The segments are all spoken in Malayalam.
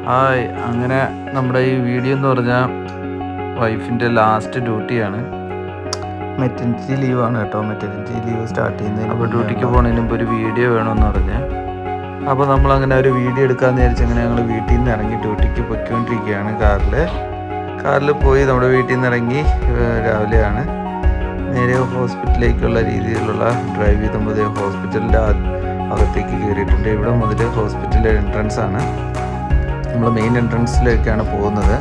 ഹായ്, അങ്ങനെ നമ്മുടെ ഈ വീഡിയോ എന്ന് പറഞ്ഞാൽ വൈഫിൻ്റെ ലാസ്റ്റ് ഡ്യൂട്ടിയാണ്. മെറ്റർനിറ്റി ലീവാണ് കേട്ടോ. മെറ്റർനിറ്റി ലീവ് സ്റ്റാർട്ട് ചെയ്യുന്നതിന് അപ്പോൾ ഡ്യൂട്ടിക്ക് പോകുന്നതിന് മുമ്പ് ഒരു വീഡിയോ വേണമെന്ന് പറഞ്ഞ് അപ്പോൾ നമ്മളങ്ങനെ ഒരു വീഡിയോ എടുക്കാമെന്ന് വിചാരിച്ച് അങ്ങനെ ഞങ്ങൾ വീട്ടിൽ നിന്ന് ഇറങ്ങി ഡ്യൂട്ടിക്ക് പൊയ്ക്കൊണ്ടിരിക്കുകയാണ്. കാറിൽ പോയി നമ്മുടെ വീട്ടിൽ നിന്ന് ഇറങ്ങി രാവിലെയാണ് നേരെ ഹോസ്പിറ്റലിലേക്കുള്ള രീതിയിലുള്ള ഡ്രൈവ് ചെയ്തുമ്പോൾ ഹോസ്പിറ്റലിൻ്റെ അകത്തേക്ക് കയറിയിട്ടുണ്ട്. ഇവിടെ മുതൽ ഹോസ്പിറ്റലിൻ്റെ എൻട്രൻസ് ആണ്. നമ്മൾ മെയിൻ എൻട്രൻസിലേക്കാണ് പോകുന്നത്.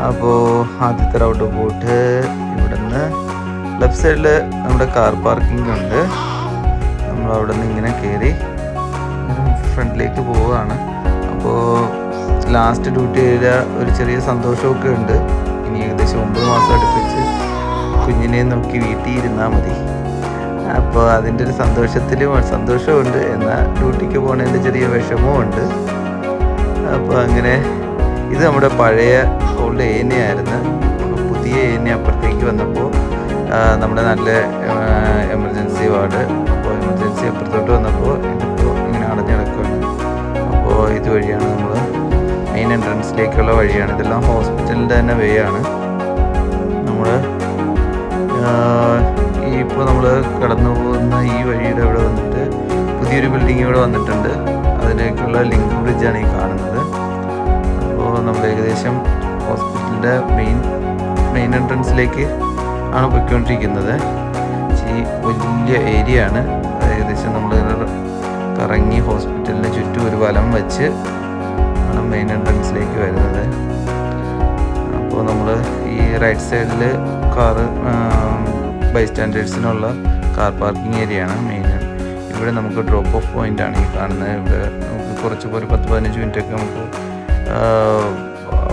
അപ്പോൾ ആദ്യത്തെ റൗണ്ട് പോയിട്ട് ഇവിടുന്ന് ലെഫ്റ്റ് സൈഡിൽ നമ്മുടെ കാർ പാർക്കിംഗ് ഉണ്ട്. നമ്മൾ അവിടെ നിന്ന് ഇങ്ങനെ കയറി ഫ്രണ്ടിലേക്ക് പോവുകയാണ്. അപ്പോൾ ലാസ്റ്റ് ഡ്യൂട്ടി ചെയ്ത ഒരു ചെറിയ സന്തോഷമൊക്കെ ഉണ്ട്. ഇനി ഏകദേശം 9 മാസം അടുപ്പിച്ച് കുഞ്ഞിനെ നോക്കി വീട്ടിൽ ഇരുന്നാൽ മതി. അപ്പോൾ അതിൻ്റെ ഒരു സന്തോഷമുണ്ട്. എന്നാൽ ഡ്യൂട്ടിക്ക് പോകുന്നതിൻ്റെ ചെറിയ വിഷമവും ഉണ്ട്. അപ്പോൾ അങ്ങനെ ഇത് നമ്മുടെ പഴയ ഓൾഡ് ഏനയായിരുന്നു. പുതിയ ഏന അപ്പുറത്തേക്ക് വന്നപ്പോൾ നമ്മുടെ നല്ല എമർജൻസി വാർഡ്. അപ്പോൾ എമർജൻസി അപ്പുറത്തോട്ട് വന്നപ്പോൾ ഇതിപ്പോൾ ഇങ്ങനെ അടഞ്ഞു കിടക്കുകയാണ്. അപ്പോൾ ഇതുവഴിയാണ് നമ്മൾ മെയിൻ എൻട്രൻസിലേക്കുള്ള വഴിയാണ്. ഇതെല്ലാം ഹോസ്പിറ്റലിൻ്റെ തന്നെ വേ ആണ്. നമ്മൾ ഇപ്പോൾ നമ്മൾ കടന്നു പോകുന്ന ഈ വഴിയുടെ അവിടെ വന്നിട്ട് പുതിയൊരു ബിൽഡിംഗ് ഇവിടെ വന്നിട്ടുണ്ട്. അതിലേക്കുള്ള ലിങ്ക് ബ്രിഡ്ജാണ് ഈ കാണുന്നത്. അപ്പോൾ നമ്മൾ ഏകദേശം ഹോസ്പിറ്റലിൻ്റെ മെയിൻ എൻട്രൻസിലേക്ക് ആണ് പോയിക്കൊണ്ടിരിക്കുന്നത്. ഈ വലിയ ഏരിയ ആണ്. ഏകദേശം നമ്മൾ കറങ്ങി ഹോസ്പിറ്റലിന് ചുറ്റും ഒരു വലം വെച്ച് ആണ് മെയിൻ എൻട്രൻസിലേക്ക് വരുന്നത്. അപ്പോൾ നമ്മൾ ഈ റൈറ്റ് സൈഡിൽ ബൈസ്റ്റാൻഡേഴ്സിനുള്ള കാർ പാർക്കിംഗ് ഏരിയ ആണ് മെയിൻ. ഇവിടെ നമുക്ക് ഡ്രോപ്പ് ഓഫ് പോയിന്റ് ആണ് ഈ കാണുന്നത്. ഇവിടെ നമുക്ക് കുറച്ച് ഒരു 10-15 മിനിറ്റൊക്കെ നമുക്ക്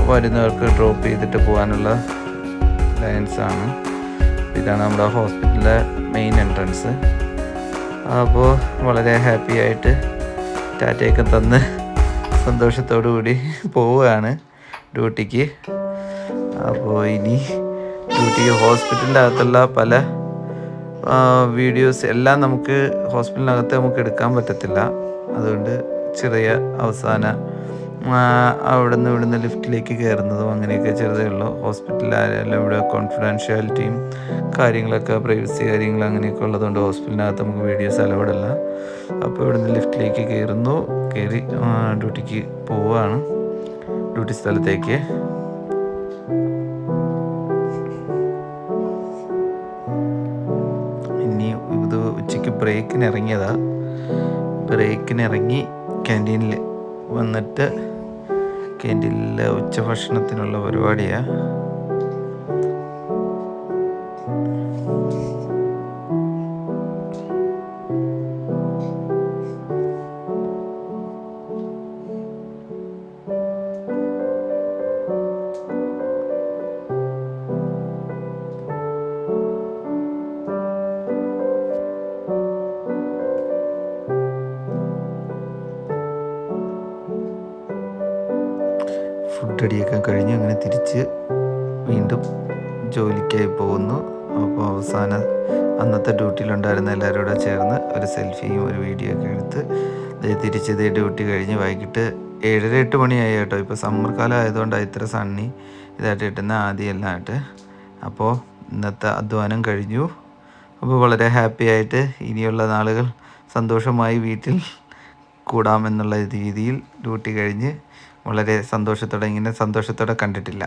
വരുന്നവർക്ക് ഡ്രോപ്പ് ചെയ്തിട്ട് പോകാനുള്ള ലൈൻസ് ആണ്. ഇതാണ് നമ്മുടെ ഹോസ്പിറ്റലിലെ മെയിൻ എൻട്രൻസ്. അപ്പോൾ വളരെ ഹാപ്പി ആയിട്ട് ടാറ്റയൊക്കെ തന്ന് സന്തോഷത്തോടു കൂടി പോവുകയാണ് ഡ്യൂട്ടിക്ക്. അപ്പോൾ ഇനി ഹോസ്പിറ്റലിൻ്റെ അകത്തുള്ള പല വീഡിയോസ് എല്ലാം നമുക്ക് ഹോസ്പിറ്റലിനകത്ത് നമുക്ക് എടുക്കാൻ പറ്റത്തില്ല. അതുകൊണ്ട് ചെറിയ അവസാനം ഇവിടുന്ന് ലിഫ്റ്റിലേക്ക് കയറുന്നതും അങ്ങനെയൊക്കെ ചെറുതേ ഉള്ളൂ. ഹോസ്പിറ്റലിലായാലും ഇവിടെ കോൺഫിഡൻഷ്യാലിറ്റിയും കാര്യങ്ങളൊക്കെ പ്രൈവസി കാര്യങ്ങൾ അങ്ങനെയൊക്കെ ഉള്ളതുകൊണ്ട് ഹോസ്പിറ്റലിനകത്ത് നമുക്ക് വീഡിയോസ് അലൗഡല്ല. അപ്പോൾ ഇവിടുന്ന് ലിഫ്റ്റിലേക്ക് കയറി ഡ്യൂട്ടിക്ക് പോവുകയാണ്, ഡ്യൂട്ടി സ്ഥലത്തേക്ക്. ഇത് ഉച്ചയ്ക്ക് ബ്രേക്കിനിറങ്ങി ക്യാൻറ്റീനിൽ വന്നിട്ട് ക്യാൻറ്റീനിലെ ഉച്ചഭക്ഷണത്തിനുള്ള പരിപാടിയാണ്. ഫുഡ് അടിയൊക്കെ കഴിഞ്ഞ് അങ്ങനെ തിരിച്ച് വീണ്ടും ജോലിക്കായി പോകുന്നു. അപ്പോൾ അവസാനം അന്നത്തെ ഡ്യൂട്ടിയിലുണ്ടായിരുന്ന എല്ലാവരും കൂടെ ചേർന്ന് ഒരു സെൽഫിയും ഒരു വീഡിയോ ഒക്കെ എടുത്ത് തിരിച്ചത് ഡ്യൂട്ടി കഴിഞ്ഞ് വൈകിട്ട് 7-8 മണിയായി കേട്ടോ. ഇപ്പോൾ സമ്മർ കാലം ആയതുകൊണ്ടാണ് ഇത്ര സണ്ണി ഇതായിട്ട് കിട്ടുന്ന ആദ്യമെല്ലാമായിട്ട്. അപ്പോൾ ഇന്നത്തെ അധ്വാനം കഴിഞ്ഞു. അപ്പോൾ വളരെ ഹാപ്പി ആയിട്ട് ഇനിയുള്ള നാളുകൾ സന്തോഷമായി വീട്ടിൽ കൂടാമെന്നുള്ള രീതിയിൽ ഡ്യൂട്ടി കഴിഞ്ഞ് വളരെ സന്തോഷത്തോടെ കണ്ടിട്ടില്ല.